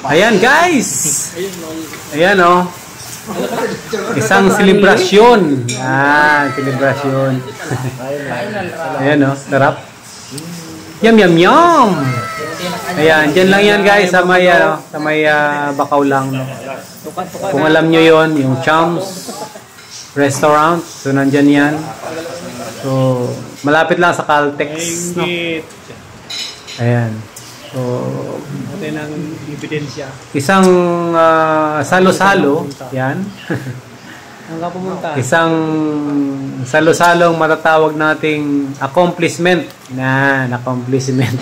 Ayan guys. Ayan oh. Isang selebrasyon. Selebrasyon. Ayan oh, sarap. Yum yum yum. Ayan, dyan lang yan guys sa may Bakaw lang. No? Kung alam nyo yon, yung Chums Restaurant. So nandyan yan. So malapit lang sa Caltex. No? Ayan. So natin ang ebidensya. Isang salo-salo, yan. Isang salo-salong matatawag nating accomplishment. Accomplishment.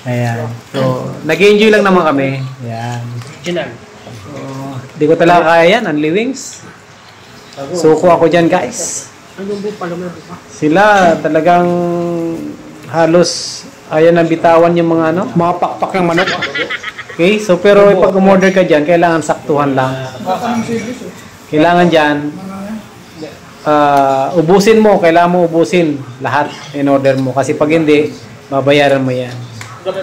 Ayan. So, nag-enjoy lang naman kami. Ayan. So, di ko talaga kaya yan, Only Wings. Suko ako dyan, guys. Sila talagang halos ayan ang bitawan yung mga mga pakpak ng manok. Okay, so pero pag umorder ka dyan, kailangan saktuhan lang. Kailangan dyan, ubusin mo, kailangan mo ubusin lahat in order mo. Kasi pag hindi, babayaran mo yan.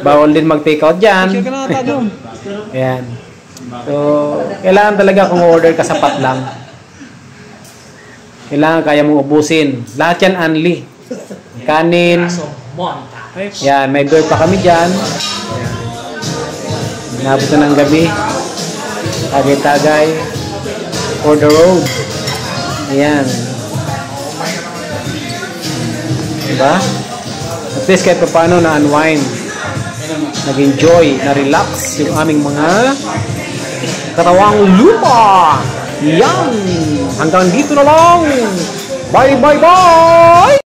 Bawal din mag-take out dyan. Ayan. So, kailangan talaga kung order ka sapat lang. Kailangan kaya mong ubusin. Lahat yan only. Kanin. Yan, may beer pa kami dyan. Nabot na ng gabi. Tagay-tagay. For the road. Ayan. Diba? At least kahit pa paano na-unwind. Nag-enjoy, na-relax yung aming mga katawang lupa. Yan. Hanggang dito na lang. Bye, bye, bye!